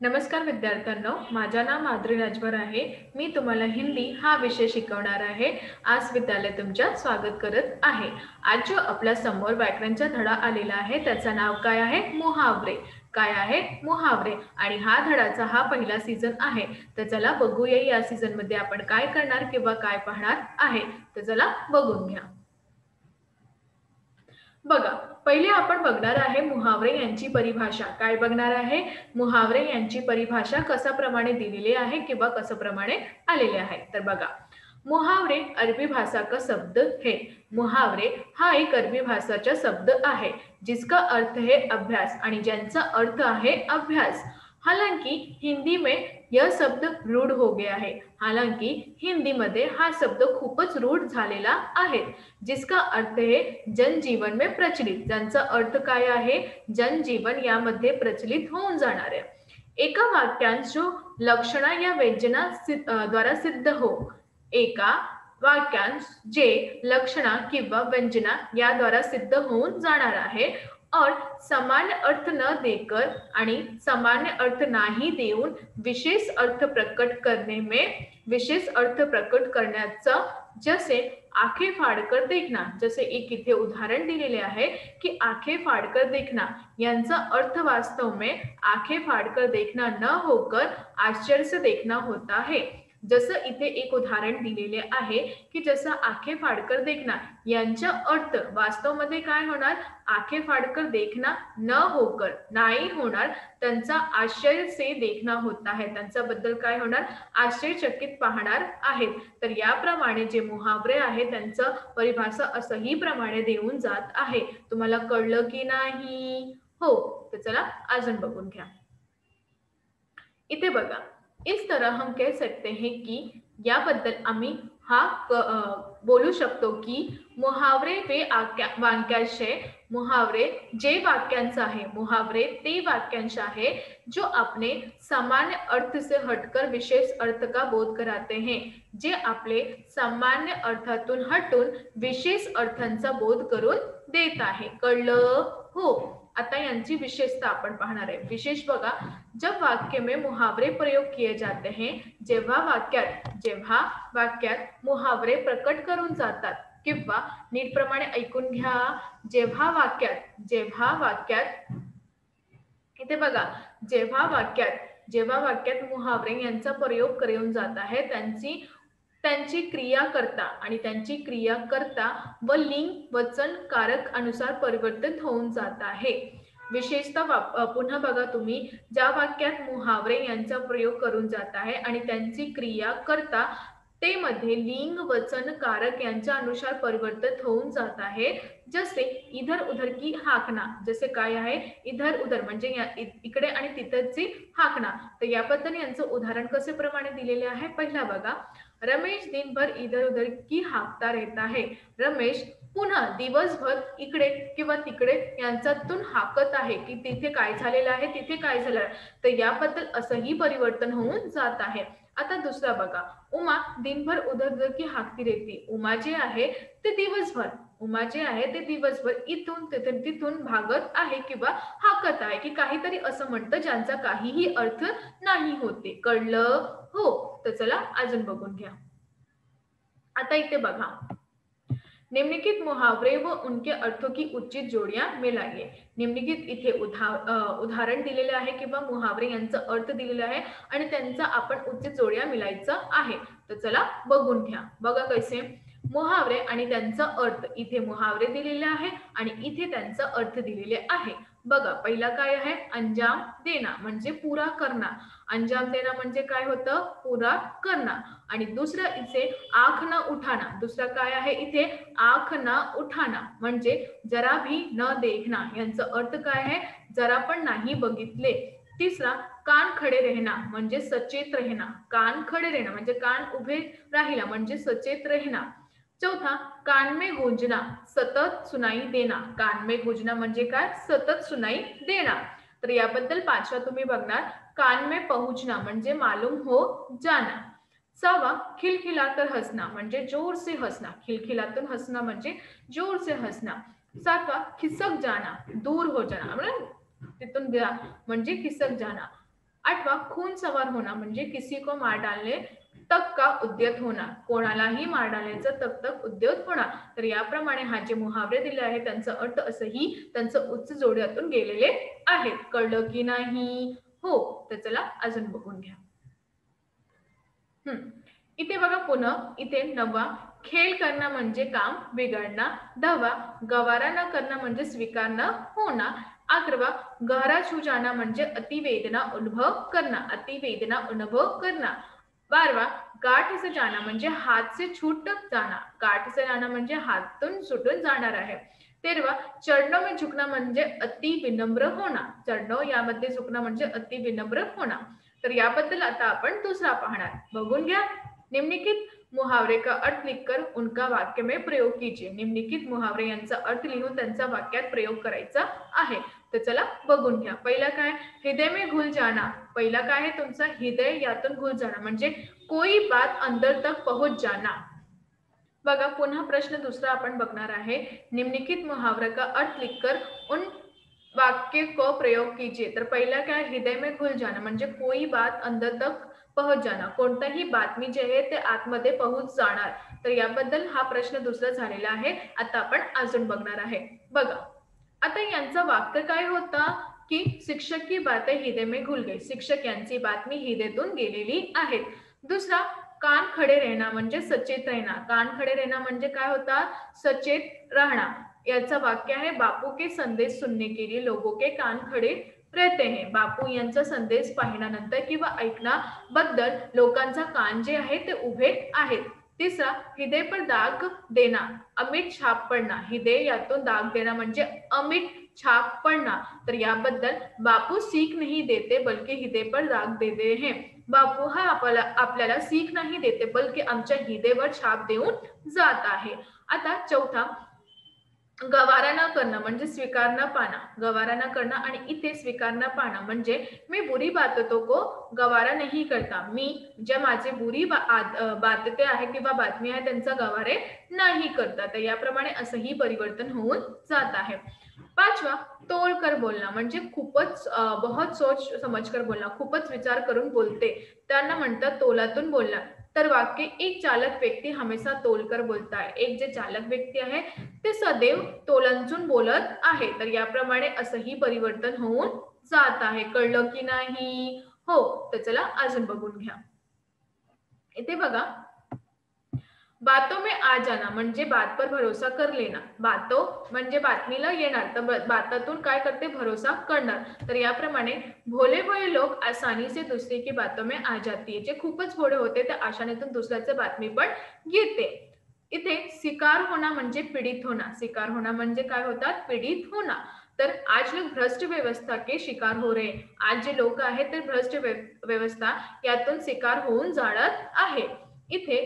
नमस्कार विद्यार्थ्यांनो, माझे नाव माधुरी राजभर आहे। मी तुम्हाला हिंदी हा विषय शिकवणार आहे। आज विद्यालय तुमच्या स्वागत करत आहे। आज जो आपल्या समोर व्याकरणचा धडा आलेला आहे त्याचं नाव काय आहे? मुहावरे। काय आहे? मुहावरे। आणि हा धडाचा हा पहिला सीझन आहे। तर चला बघूया या सीझन मध्ये आपण काय करणार किंवा काय पाहणार आहे। तर चला बघून घ्या। बघा, पहिले आपण बघणार आहे मुहावरे यांची परिभाषा। काय बघणार आहे? मुहावरे यांची परिभाषा कशाप्रमाणे दिलेली आहे किंवा कशाप्रमाणे आलेले आहे। तर बघा, मुहावरे अरबी भाषा का शब्द है। मुहावरे हा एक अरबी भाषाचा शब्द आहे जिसका अर्थ है अभ्यास आणि ज्यांचा अर्थ आहे अभ्यास। हालांकि हिंदी में यह शब्द रूढ़ हो गया है। हालांकि हिंदी मध्ये हा शब्द खूपच रूढ झालेला आहे, जिसका अर्थ है जनजीवन में प्रचलित। ज्यांचा अर्थ काय आहे? जनजीवन यामध्ये प्रचलित होऊन जाणार आहे। एका वाक्यांश जो लक्षणा या व्यंजना द्वारा सिद्ध हो। एका वाक्यांश जे लक्षणा किंवा व्यंजना याद्वारा सिद्ध होऊन जाणार आहे और सामान्य अर्थ न देकर आणि सामान्य अर्थ नाही देऊन विशेष अर्थ प्रकट करने में विशेष अर्थ प्रकट करण्याचा, जसे आंखें फाड़कर देखना, जसे एक इथे उदाहरण दिलेले आहे की आंखें फाड़कर देखना यांचा अर्थ वास्तव में आंखें फाड़कर देखना न होकर आश्चर्य से देखना होता है। जसं इथे एक उदाहरण दिलेले आहे की जसं आंखें फाड़कर देखना यांचा अर्थ वास्तवमध्ये काय होणार? आंखें फाड़कर देखना न होकर, नाही होणार, त्यांचा आश्चर्य से देखना होता है, त्यांच्याबद्दल काय होणार? आश्चर्यचकित पाहणार आहेत। तर याप्रमाणे जे मुहावरे आहे त्यांचं परिभाषा असंही प्रमाणे देऊन जात आहे। तुम्हाला कळलं की नाही? हो, तर चला अजून बघून घ्या। इथे बघा, इस तरह हम कह सकते हैं कि याबद्दल आम्ही बोलू शकतो की मुहावरे वे वाक्यांश आहे। मुहावरे जे वाक्यांश आहे, मुहावरे ते वाक्यांश आहे जो अपने सामान्य अर्थ से हटकर विशेष अर्थ का बोध कराते हैं। जे आपले सामान्य अर्थातून हटून विशेष अर्थांचा बोध करून देत आहे। कळलं? हो। आता यांची विशेषता आपण पाहणार आहे। विशेष बघा, जब वाक्य में मुहावरे प्रयोग किए जाते हैं, जेव्हा वाक्यात मुहावरे प्रकट करून जातात किंवा नीटप्रमाणे ऐकून घ्या, जेव्हा वाक्यात इथे बघा, जेव्हा वाक्यात मुहावरे यांचा प्रयोग करून जात आहे त्यांची क्रियाकर्ता आणि त्यांची क्रियाकर्ता व लिंग वचन कारक अनुसार परिवर्तित होऊन जात आहे। विशेषतः पुन्हा बघा तुम्ही, ज्या वाक्यात मुहावरे यांचा प्रयोग करून जात आहे आणि त्यांची क्रियाकर्ता ते मध्ये लिंग वचन कारक यांच्या अनुसार परिवर्तित होऊन जात आहे। जसे इधर उधर की हाकना, जसे काय आहे? इधर उधर म्हणजे इकडे आणि तिथेची हाकना। तर याबद्दल यांचं उदाहरण कसे प्रमाणे दिलेले आहे? पहिला बघा, रमेश दिन भर इधर उधर की हाकता रहता है। रमेश पुन्हा दिवसभर इकडे किंवा तिकडे यांच्यातून हाकत आहे की तिथे काय झालेलं आहे, तिथे काय झालं आहे। तर याबद्दल असंही परिवर्तन होऊन जात आहे। आता दुसरा बघा, उमा दिनभर उधर उधर की हाकती रहती। उमा जे आहे ते दिवसभर इथून तिथून भागत आहे किंवा हाकत आहे की काहीतरी असं म्हणतं ज्यांचा काहीही अर्थ नाही होते। कळलं? हो। तर चला अजून बघून घ्या। आता इथे बघा, निम्नलिखित मुहावरे व उनके अर्थों की उचित जोडियां मिलाइए। निम्नलिखित इथे उदाहरण दिलेले आहे किंवा मुहावरे यांचा अर्थ दिलेला आहे आणि त्यांचा आपण उचित जोड्या मिलायचं आहे। तर चला बघून घ्या। बघा कैसे मुहावरे आणि त्यांचा अर्थ, इथे मुहावरे दिलेले आहे आणि इथे त्यांचा अर्थ दिलेले आहे। बघा, पहिला काय आहे? अंजाम देना म्हणजे पुरा करना। अंजाम देना म्हणजे काय होतं? पुरा करना। आणि दुसरा इथे आंख न उठाना, दुसरा काय आहे इथे? आंख न उठाना म्हणजे जरा भी न देखना, यांचा अर्थ काय आहे? जरा पण नाही बघितले। तिसरा कान खडे रहना म्हणजे सचेत रहना। कान खडे रहना म्हणजे कान उभे राहिला म्हणजे सचेत रहना। चौथा कान में गूंजना, सतत सुनाई देना। कान में गूंजना म्हणजे काय? सतत सुनाई देना। तर याबद्दल पाचवा तुम्ही बघणार, कान में पहुंचना म्हणजे मालूम हो जाना। सहावा खिलखिलाकर हंसना म्हणजे जोर से हंसना। खिलखिलाकर हंसना म्हणजे जोर से हंसना। सातवा खिसक जाना, दूर हो जाना, तिथून गया म्हणजे खिसक जाना। आठवा खून सवार होना म्हणजे किसी को मार डालने तक का उद्यत होना, कोणालाही मार डालण्याचं तक तक उद्यत होणार. तर याप्रमाणे हा जे मुहावरे दिले आहेत त्यांचा अर्थ असंही त्यांचं उच्च जोड्यातून गेलेले आहेत. कळलं की नाही? हो. तर चला अजून बघून घ्या. इथे बघा पुन्हा इथे 9वा खेळ करणं म्हणजे काम बिघडणं. 10वा गवारा न करणं म्हणजे स्वीकार न होना. 11वा गहरा छू जाना म्हणजे अतिवेदना अनुभव करना, अतिवेदना अनुभव करना. 12वा गाठ से जाना म्हणजे हात से छूट जाना, गाठ से जाना म्हणजे हातून सुटून जाणार आहे. 13वा चरणों में झुकना म्हणजे अति विनम्र होना, चरणों यामध्ये झुकणं म्हणजे अति विनम्र होना. तर याबद्दल आता आपण दुसरा पाहणार. बघून घ्या. निम्नलिखित मुहावरे का अर्थ लिखकर उनका वाक्य में प्रयोग कीजिए. निम्नलिखित मुहावरे यांचा अर्थ लिहून त्यांचा वाक्यात प्रयोग करायचा आहे. तर चला बघून घ्या. पहिला काय हृदय में घुल जाना. पहिला काय आहे तुमचा हृदय यातून घुल जाना म्हणजे कोई बात अंदर तक पहुंच जाना. बघा पुन्हा प्रश्न दुसरा आपण बघणार आहे. निम्नलिखित मुहावरे का अर्थ लिखकर उन वाक्य को प्रयोग कीजिए. तर पहिला काय हृदय में घुल जाना म्हणजे कोई बात अंदर तक पहुंच जाना, कोणताही बातमी जे आहे ते आतमध्ये पोहोच जाणार. तर याबद्दल हा प्रश्न दुसरा झालेला आहे. आता आपण अजून बघणार आहे. बघा आता यांचं वाक्य काय होता की शिक्षक की बातें हृदय में घुल गई. शिक्षक यांची बातमी हृदयातून गेलेली आहे. दुसरा कान खडे रहना म्हणजे सचेत रहना. कान खडे रहना म्हणजे काय होता सचेत राहणं. याचं वाक्य आहे बापू के संदेश सुनने के लिए लोगों के कान खडे रहते हैं. बापू यांचा संदेश पाहिल्यानंतर किंवा ऐकण्याबद्दल लोकांचा कान जे आहे ते उभे आहेत. तिसरा हृदय पर दाग देना अमिट छाप पडना. हृदय यातून दाग देना म्हणजे अमिट छाप पडना. तर याबद्दल बापू सीख नहीं देते बल्कि हृदय पर दाग देते हैं. बापू हा आपल्याला सीख नाही देते बल्कि आमच्या हृदयावर छाप देऊन जात आहे. आता चौथा गवारा न करणं म्हणजे स्वीकार न पाना. गवारा न करणं आणि इथे स्वीकार न पाना म्हणजे मी बुरी बातों को गवारा नहीं करता. मी ज्या माझे बुरी बातते आहे किंवा बातमी आहे त्यांचा गवारे नाही करता. तर याप्रमाणे असंही परिवर्तन होऊन जात आहे. पाचवा तोल कर बोलना म्हणजे खूपच बहुत सोच समझ कर बोलना, खूपच विचार करून बोलते त्यांना म्हणतात तोलातून बोलना. तर वाक्य एक चालक व्यक्ती हमेशा तोलकर बोलता है. एक जे चालक व्यक्ती आहे ते सदैव तोलंचून बोलत आहे. तर याप्रमाणे असंही परिवर्तन होऊन जात आहे. कळलं की नाही? हो. तर चला अजून बघून घ्या. इथे बघा बातों में आ जाना म्हणजे बात पर भरोसा कर लेना. बातो म्हणजे बातमीला येणार तर बातातून काय करते भरोसा करणार. तर याप्रमाणे भोले भोले लोक आसानी से दूसरे की बातों में आ जाती है. जे खूपच भोळे होते ते आशानेतून दुसऱ्याचे बातमी पण घेते. इथे शिकार होना म्हणजे पीडित होना. शिकार होना म्हणजे काय होतात पीडित होना. तर आज लोग भ्रष्ट व्यवस्था के शिकार हो रहे. आज जे लोक आहेत ते भ्रष्ट व्यवस्था यातून शिकार होऊन जात आहे. इथे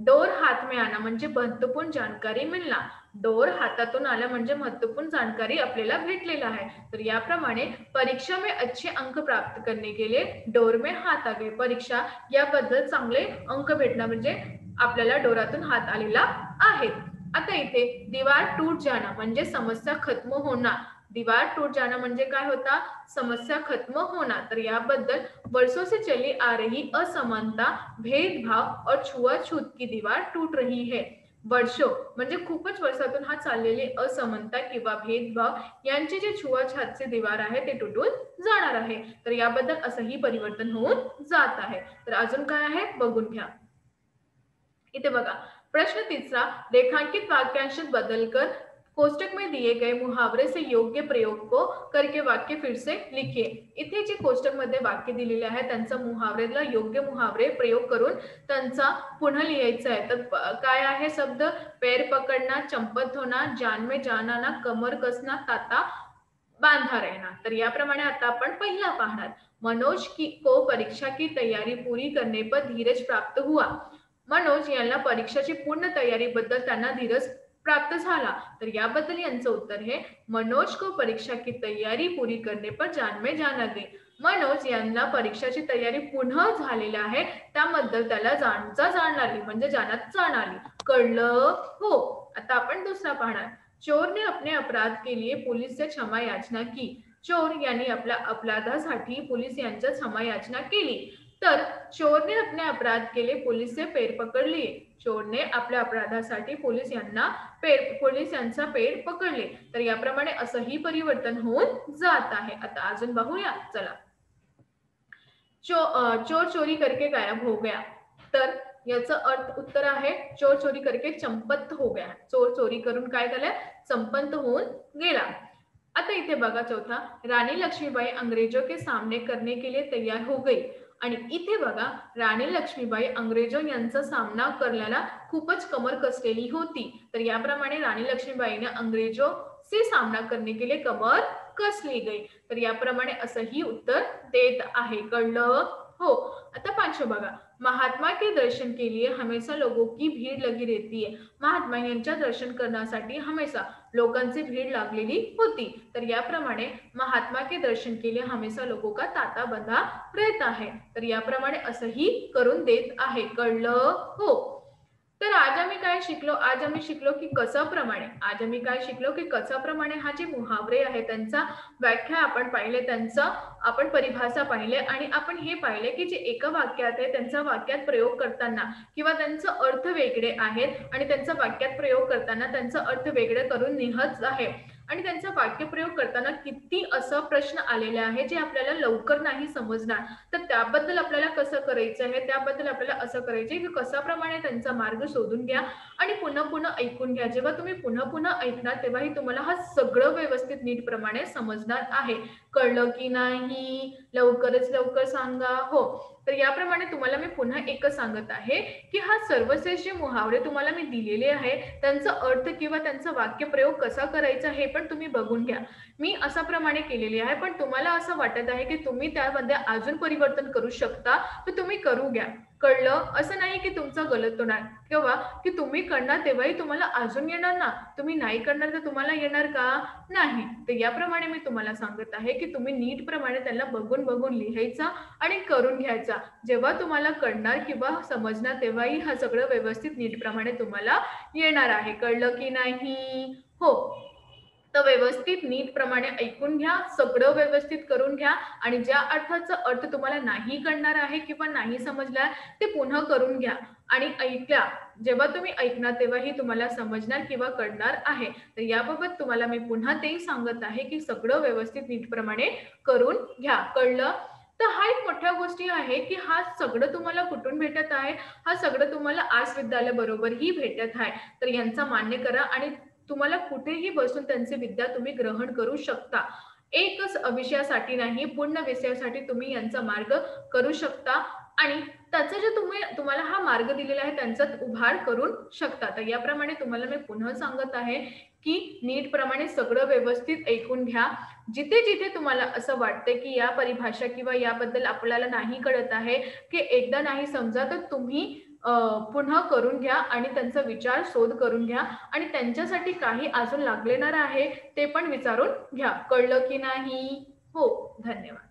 डोर हात में आना म्हणजे महत्वपूर्ण जानकारी मिळना. डोर हातातून आला म्हणजे महत्वपूर्ण जानकारी आपल्याला भेटलेला आहे. तर याप्रमाणे परीक्षा में अच्छे अंक प्राप्त करने के लिए डोर में हात आ गए. परीक्षा याबद्दल चांगले अंक भेटणं म्हणजे आपल्याला डोरातून हात आलेला आहे. आता इथे दीवार टूट जाना म्हणजे समस्या खत्म होना. दीवार टूट जाना म्हणजे काय होता समस्या खत्म होना. तर याबद्दल वर्षों से चली आ रही असमानता भेदभाव और छुआछूत की दीवार टूट रही है. वर्षो म्हणजे खूपच वर्षातून हा चाललेली असमानता किंवा भेदभाव यांची जे छुआछातचे दीवार आहे ते तुटून जाणार आहे. तर याबद्दल असंही परिवर्तन होऊन जात आहे. तर अजून काय आहे बघून घ्या. इथे बघा प्रश्न तीसरा रेखांकित वाक्यांश बदलकर कोष्टक में दिए गए मुहावरे से योग्य प्रयोग को करके वाक्य फिर से लिखिए. इथे जे कोष्टक मध्ये वाक्य दिलेले आहे त्यांचा मुहावरेला योग्य मुहावरे प्रयोग करून त्यांचा पुन्हा लिहायचा आहे. तर काय आहे शब्द पैर पकडना, चंपत होना, जान में जान आना, कमर कसना, ताता बांधा रहना. तर याप्रमाणे आता आपण पहिला पाहणार. मनोज को परीक्षा की तैयारी पूरी करने पर धीरज प्राप्त हुआ. मनोज यांना परीक्षेची पूर्ण तयारीबद्दल त्यांना धीरज प्राप्त झाला. तर याबद्दल यांचं उत्तर आहे मनोज को परीक्षा की तैयारी पूरी करने पर जान में जान आ गई. मनोज यांना परीक्षेची तयारी पूर्ण झालेली आहे त्याबद्दल त्याला जाण आली म्हणजे जाण्यात जाण आली. कळलं? हो. आता आपण दुसरा पाहणार. चोर ने अपने अपराध के लिए पुलिस से क्षमा याचना की. चोर यांनी आपल्या अपराधासाठी पोलीस यांच्यात क्षमायाचना केली. तर चोरने अपने अपराध केले, पोलिसे पेर पकड लिए. चोरने आपल्या अपराधासाठी पोलीस यांचा पेर पकडले. तर याप्रमाणे असंही परिवर्तन होऊन जात आहे. आता अजून बघूया, चला. चोर चोरी करके गायब हो गया. तर याचं उत्तर आहे चोर चोरी करके चंपत हो गया. चोर चोरी करून काय झालं, चंपत होऊन गेला. आता इथे बघा चौथा, राणी लक्ष्मीबाई अंग्रेजों के सामने करने के लिए तैयार हो गई. आणि इथे बघा राणी लक्ष्मीबाई अंग्रेजों यांचा सामना करण्याला खूपच कमर कसलेली होती. तर याप्रमाणे राणी लक्ष्मीबाईने अंग्रेजों से सामना करने के लिए कमर कसली गई. तर याप्रमाणे असंही उत्तर देत आहे. कळलं? हो. आता पाचवं बघा, महात्मा के दर्शन के लिए हमेशा लोगों की भीड़ लगी रहती है. महात्मा यांच्या दर्शन करण्यासाठी हमेशा लोकांची भीड़ लागलेली होती. तर याप्रमाणे महात्मा के दर्शन के लिए हमेशा लोगों का तांता बंधा रहता है. तर याप्रमाणे असंही करून देत आहे. कळलं? हो. तर आज आम्ही काय शिकलो, आज आम्ही शिकलो की कसाप्रमाणे हा जे मुहावरे आहे त्यांचा व्याख्या आपण पाहिले, त्यांचा आपण परिभाषा पाहिले आणि आपण हे पाहिले की जे एका वाक्यात आहे त्यांचा वाक्यात प्रयोग करताना किंवा त्यांचा अर्थ वेगळे आहेत आणि त्यांचा वाक्यात प्रयोग करताना त्यांचा अर्थ वेगळे करून निघत आहे आणि त्यांचा वाक्यप्रयोग करताना किती असं प्रश्न आलेले आहे जे आपल्याला लवकर नाही समजणार. तर त्याबद्दल आपल्याला कसं करायचं आहे, त्याबद्दल आपल्याला असं करायचं आहे की कशाप्रमाणे त्यांचा मार्ग शोधून घ्या आणि पुन्हा पुन्हा ऐकून घ्या. जेव्हा तुम्ही पुन्हा पुन्हा ऐकणार तेव्हाही तुम्हाला हा सगळं व्यवस्थित नीट प्रमाणे समजणार आहे. कळलं की नाही? लवकरच लवकर सांगा. हो. तर याप्रमाणे तुम्हाला मी पुन्हा एकच सांगत आहे की हा सर्वश्रेष्ठ जे मुहावरे तुम्हाला मी दिलेले आहे त्यांचा अर्थ किंवा त्यांचा वाक्यप्रयोग कसा करायचा हे पण तुम्ही बघून घ्या. मी अशा प्रमाणे केलेली आहे, पण तुम्हाला असं वाटत आहे की तुम्ही त्यामध्ये अजून परिवर्तन करू शकता तर तुम्ही करू घ्या. कळलं? असं नाही की तुमचं गलत होणार किंवा की तुम्ही करणार तेव्हाही तुम्हाला अजून येणार ना, तुम्ही नाही करणार तर तुम्हाला येणार का? नाही. तर याप्रमाणे मी तुम्हाला सांगत आहे की तुम्ही नीट प्रमाणे त्यांना बघून बघून लिहायचा आणि करून घ्यायचा. जेव्हा तुम्हाला कळणार किंवा समजणार तेव्हाही हा सगळं व्यवस्थित नीट प्रमाणे तुम्हाला येणार आहे. कळलं की नाही? हो. तर व्यवस्थित नीट प्रमाणे ऐकून घ्या, सगळं व्यवस्थित करून घ्या आणि ज्या अर्थाचा अर्थ तुम्हाला नाही कळणार आहे किंवा नाही समजला ते पुन्हा करून घ्या आणि ऐकल्या. जेव्हा तुम्ही ऐकणार तेव्हाही तुम्हाला समजणार किंवा कळणार आहे. तर याबाबत तुम्हाला मी पुन्हा तेही सांगत आहे की सगळं व्यवस्थित नीट प्रमाणे करून घ्या. कळलं? तर हा एक मोठ्या गोष्टी आहे की हा सगळं तुम्हाला कुठून भेटत आहे, हा सगळं तुम्हाला आस विद्यालय बरोबरही भेटत आहे. तर यांचा मान्य करा आणि तुम्हाला कुठेही बसून त्यांची विद्या तुम्ही ग्रहण करू शकता. एकच विषयासाठी नाही, पूर्ण विषयासाठी तुम्ही यांचा मार्ग करू शकता आणि त्याचा जे तुम्हाला हा मार्ग दिलेला आहे त्यांच्यात उभार करून शकता. तर याप्रमाणे तुम्हाला मी पुन्हा सांगत आहे की नीट प्रमाणे सगळं व्यवस्थित ऐकून घ्या. जिथे जिथे तुम्हाला असं वाटतं की या परिभाषा किंवा याबद्दल आपल्याला नाही कळत आहे की एकदा नाही समजा तर तुम्ही पुन्हा करून घ्या आणि त्यांचा विचार शोध करून घ्या आणि त्यांच्यासाठी काही अजून लागणार आहे ते पण विचारून घ्या. कळलं की नाही? हो. धन्यवाद.